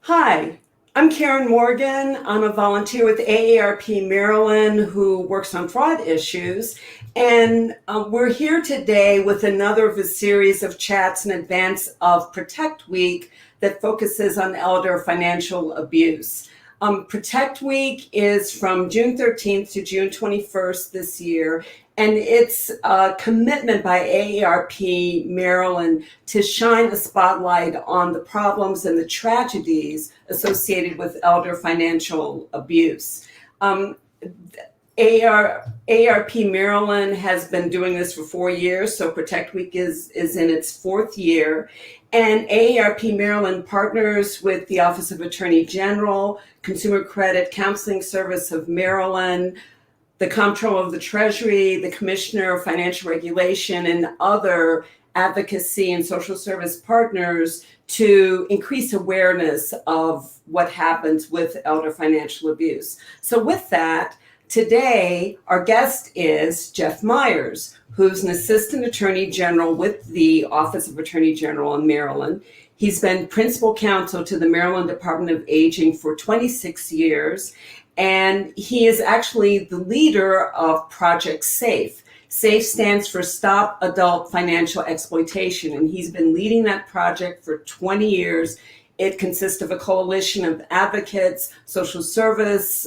Hi, I'm Karen Morgan. I'm a volunteer with AARP Maryland who works on fraud issues. And we're here today with another of a series of chats in advance of Protect Week that focuses on elder financial abuse. Protect Week is from June 13th to June 21st this year, and it's a commitment by AARP Maryland to shine a spotlight on the problems and the tragedies associated with elder financial abuse. AARP Maryland has been doing this for 4 years, so Protect Week is in its fourth year. And AARP Maryland partners with the Office of Attorney General, Consumer Credit Counseling Service of Maryland, the Comptroller of the Treasury, the Commissioner of Financial Regulation, and other advocacy and social service partners to increase awareness of what happens with elder financial abuse. So with that, today, our guest is Jeff Myers, who's an Assistant Attorney General with the Office of Attorney General in Maryland. He's been principal counsel to the Maryland Department of Aging for 26 years, and he is actually the leader of Project SAFE. SAFE stands for Stop Adult Financial Exploitation, and he's been leading that project for 20 years. It consists of a coalition of advocates, social service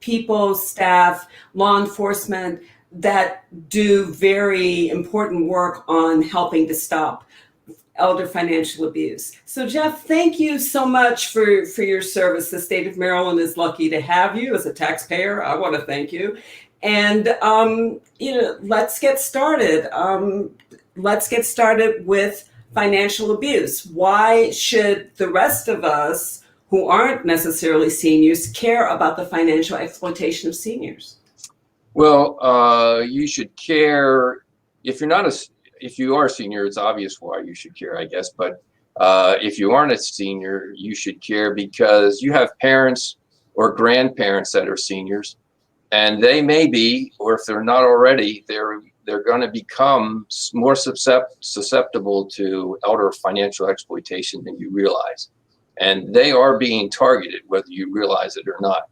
people, staff, law enforcement that do very important work on helping to stop elder financial abuse. So Jeff, thank you so much for your service. The state of Maryland is lucky to have you as a taxpayer. I want to thank you. And, let's get started. Let's get started with financial abuse. Why should the rest of us who aren't necessarily seniors care about the financial exploitation of seniors? Well, you should care if you are a senior. It's obvious why you should care, I guess. But if you aren't a senior, you should care because you have parents or grandparents that are seniors, and they may be, or if they're not already, they're going to become more susceptible to elder financial exploitation than you realize. And they are being targeted, whether you realize it or not.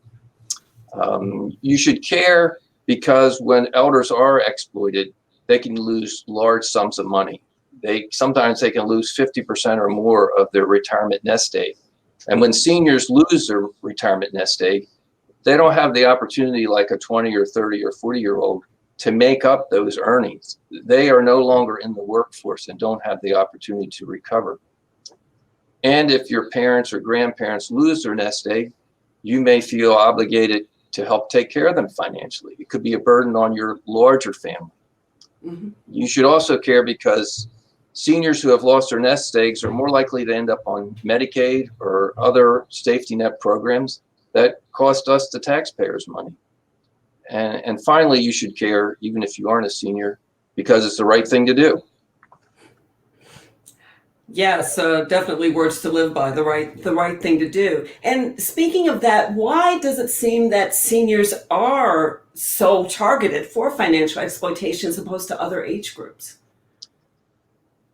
You should care because when elders are exploited, they can lose large sums of money. Sometimes they can lose 50% or more of their retirement nest egg. And when seniors lose their retirement nest egg, they don't have the opportunity like a 20 or 30 or 40-year-old to make up those earnings. They are no longer in the workforce and don't have the opportunity to recover. And if your parents or grandparents lose their nest egg, you may feel obligated to help take care of them financially. It could be a burden on your larger family. Mm-hmm. You should also care because seniors who have lost their nest eggs are more likely to end up on Medicaid or other safety net programs that cost us, the taxpayers, money. And finally, you should care, even if you aren't a senior, because it's the right thing to do. Yes, definitely words to live by, the right thing to do. And speaking of that, why does it seem that seniors are so targeted for financial exploitation as opposed to other age groups?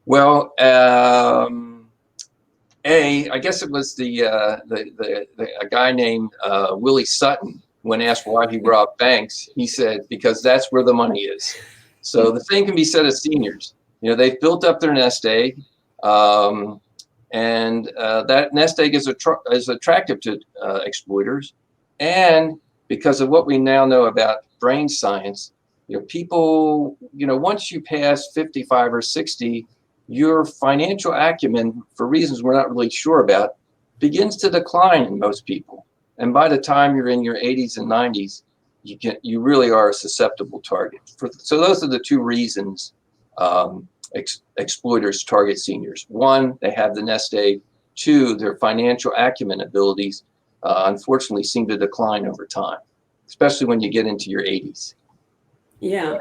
Well, I guess it was a guy named Willie Sutton. When asked why he robbed banks, he said, because that's where the money is. So the same can be said of seniors. They've built up their nest egg. And that nest egg is attractive to exploiters. And because of what we now know about brain science, people, once you pass 55 or 60, your financial acumen, for reasons we're not really sure about, begins to decline in most people. And by the time you're in your 80s and 90s, you really are a susceptible target. So those are the two reasons exploiters target seniors. One, they have the nest egg. Two, their financial acumen abilities unfortunately seem to decline over time, especially when you get into your 80s. Yeah,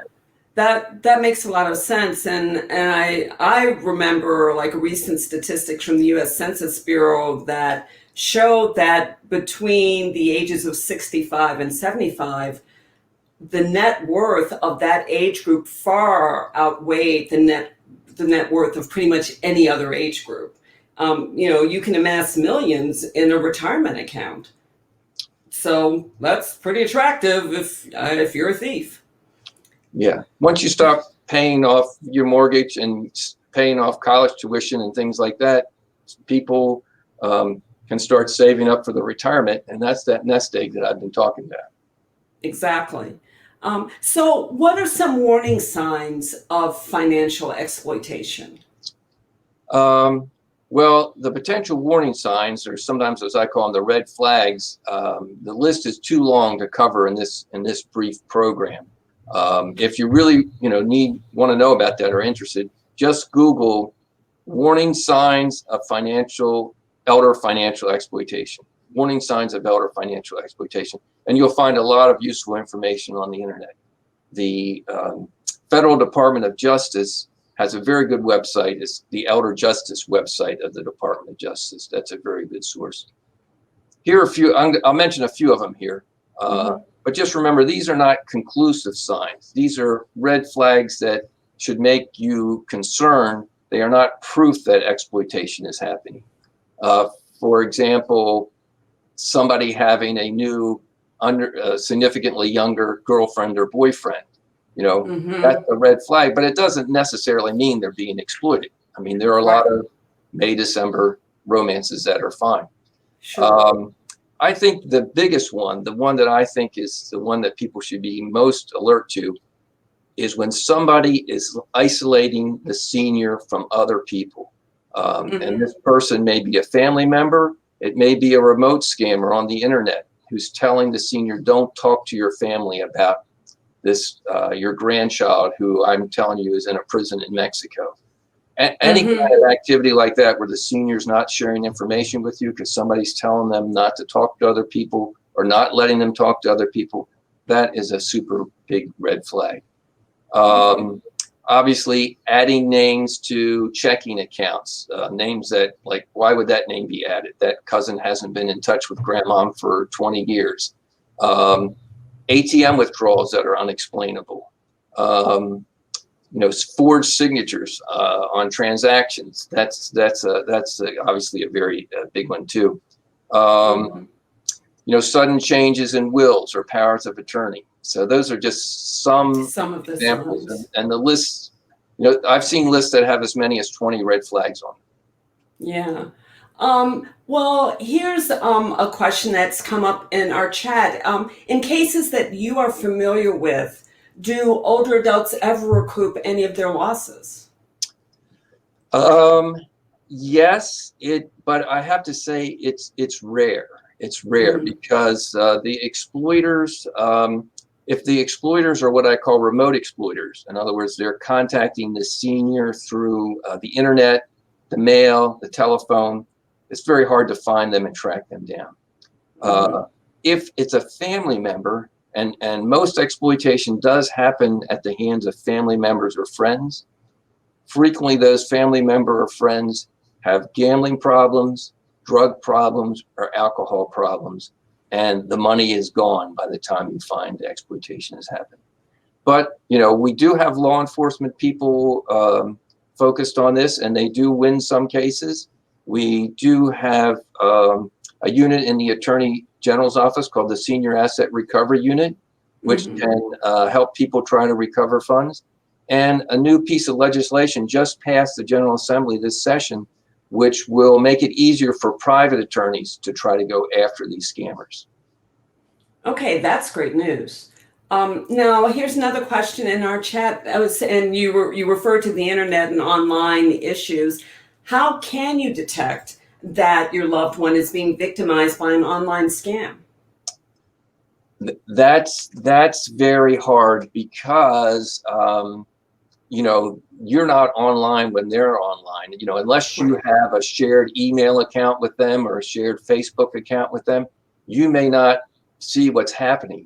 that makes a lot of sense. And I remember like a recent statistics from the U.S. Census Bureau that showed that between the ages of 65 and 75, the net worth of that age group far outweighed the net worth of pretty much any other age group. You can amass millions in a retirement account. So that's pretty attractive if you're a thief. Yeah. Once you stop paying off your mortgage and paying off college tuition and things like that, people can start saving up for the retirement, and that's that nest egg that I've been talking about. Exactly. So, what are some warning signs of financial exploitation? Well, the potential warning signs, or sometimes as I call them, the red flags. The list is too long to cover in this brief program. If you really want to know about that or interested, just Google warning signs of elder financial exploitation. Warning signs of elder financial exploitation, and you'll find a lot of useful information on the internet. The Federal Department of Justice has a very good website. It's the Elder Justice website of the Department of Justice. That's a very good source. Here are a few. I'll mention a few of them here. But just remember, these are not conclusive signs. These are red flags that should make you concerned. They are not proof that exploitation is happening. For example, somebody having a new, significantly younger girlfriend or boyfriend. That's a red flag, but it doesn't necessarily mean they're being exploited. I mean, there are a lot of May, December romances that are fine. Sure. I think the biggest one, the one that I think is the one that people should be most alert to, is when somebody is isolating the senior from other people. And this person may be a family member. It may be a remote scammer on the internet who's telling the senior, don't talk to your family about this, your grandchild, who I'm telling you is in a prison in Mexico. Any kind of activity like that where the senior's not sharing information with you because somebody's telling them not to talk to other people or not letting them talk to other people, that is a super big red flag. Obviously, adding names to checking accounts, names that, like, why would that name be added? That cousin hasn't been in touch with grandma for 20 years. ATM withdrawals that are unexplainable. Forged signatures on transactions. That's obviously a very big one too. Sudden changes in wills or powers of attorney. So those are just some of the examples, signs. and the list. I've seen lists that have as many as 20 red flags on them. Yeah. Well, here's a question that's come up in our chat. In cases that you are familiar with, do older adults ever recoup any of their losses? Yes, but I have to say it's rare. It's rare because the exploiters, if the exploiters are what I call remote exploiters, in other words, they're contacting the senior through the internet, the mail, the telephone, it's very hard to find them and track them down. If it's a family member, and most exploitation does happen at the hands of family members or friends, frequently those family member or friends have gambling problems, drug problems, or alcohol problems, and the money is gone by the time you find the exploitation has happened. But we do have law enforcement people focused on this, and they do win some cases. We do have a unit in the Attorney General's office called the Senior Asset Recovery Unit, which can help people try to recover funds. And a new piece of legislation just passed the General Assembly this session, which will make it easier for private attorneys to try to go after these scammers. Okay, that's great news. Now, here's another question in our chat. And you referred to the internet and online issues. How can you detect that your loved one is being victimized by an online scam? That's very hard because you're not online when they're online. Unless you have a shared email account with them or a shared Facebook account with them, you may not see what's happening.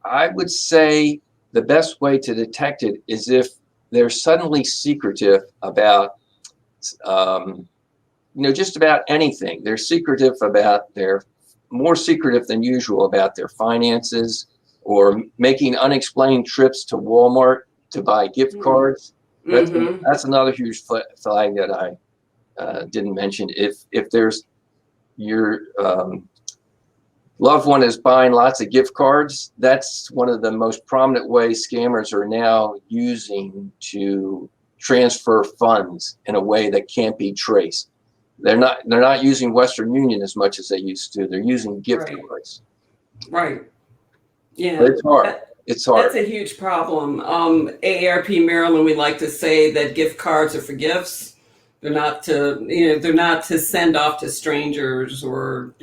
I would say the best way to detect it is if they're suddenly secretive about just about anything. They're more secretive than usual about their finances, or making unexplained trips to Walmart to buy gift cards. That's another huge flag that didn't mention, if there's your loved one is buying lots of gift cards, that's one of the most prominent ways scammers are now using to transfer funds in a way that can't be traced. They're not using Western Union as much as they used to. They're using gift cards. Right. Yeah. But it's hard. It's hard. That's a huge problem. AARP Maryland, we like to say that gift cards are for gifts. They're not to send off to strangers or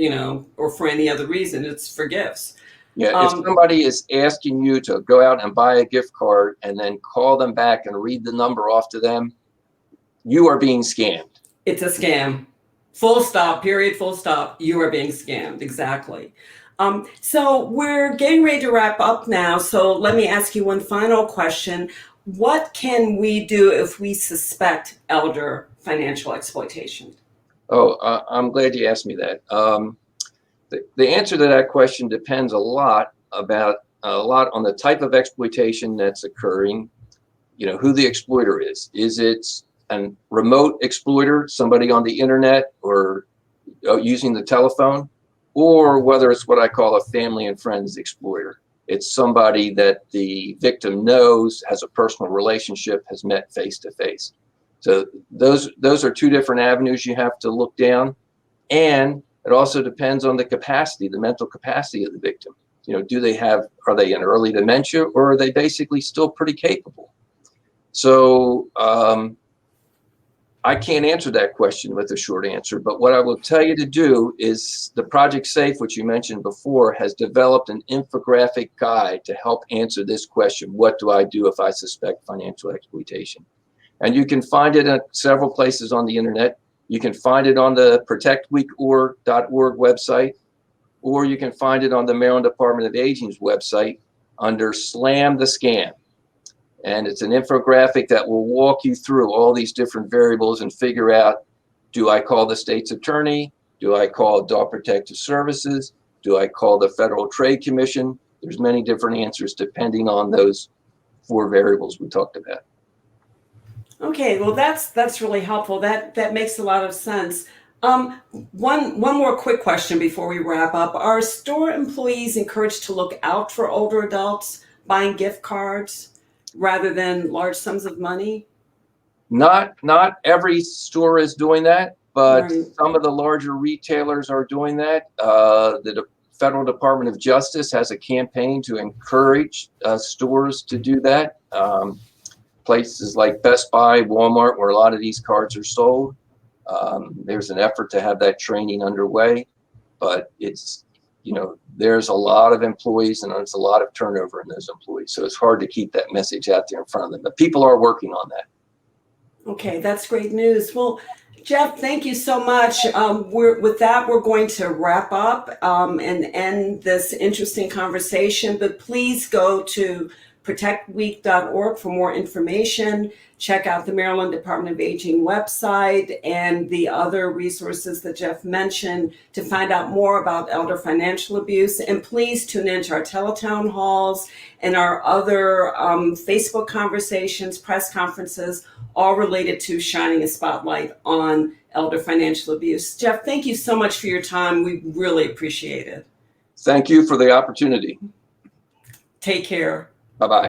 for any other reason. It's for gifts. Yeah, if somebody is asking you to go out and buy a gift card and then call them back and read the number off to them, you are being scammed. It's a scam. Full stop, period, full stop. You are being scammed. Exactly. So we're getting ready to wrap up now. So let me ask you one final question. What can we do if we suspect elder financial exploitation? Oh, I'm glad you asked me that. The answer to that question depends a lot on the type of exploitation that's occurring, who the exploiter is. Is it a remote exploiter, somebody on the internet or using the telephone, or whether it's what I call a family and friends exploiter. It's somebody that the victim knows, has a personal relationship, has met face to face. So those are two different avenues you have to look down. And it also depends on the capacity, the mental capacity of the victim. Are they in early dementia, or are they basically still pretty capable? So I can't answer that question with a short answer, but what I will tell you to do is the Project SAFE, which you mentioned before, has developed an infographic guide to help answer this question: what do I do if I suspect financial exploitation? And you can find it at several places on the internet. You can find it on the protectweek.org website, or you can find it on the Maryland Department of Aging's website under Slam the Scam. And it's an infographic that will walk you through all these different variables and figure out, do I call the state's attorney? Do I call Adult Protective Services? Do I call the Federal Trade Commission? There's many different answers depending on those 4 variables we talked about. Okay, well, that's really helpful. That makes a lot of sense. One more quick question before we wrap up. Are store employees encouraged to look out for older adults buying gift cards rather than large sums of money? Not every store is doing that, but Right. some of the larger retailers are doing that. The Federal Department of Justice has a campaign to encourage stores to do that. Places like Best Buy, Walmart, where a lot of these cards are sold, there's an effort to have that training underway, but it's, there's a lot of employees and there's a lot of turnover in those employees. So it's hard to keep that message out there in front of them, but people are working on that. Okay, that's great news. Well, Jeff, thank you so much. With that, we're going to wrap up and end this interesting conversation, but please go to protectweek.org for more information. Check out the Maryland Department of Aging website and the other resources that Jeff mentioned to find out more about elder financial abuse. And please tune into our teletown halls and our other Facebook conversations, press conferences, all related to shining a spotlight on elder financial abuse. Jeff, thank you so much for your time. We really appreciate it. Thank you for the opportunity. Take care. Bye-bye.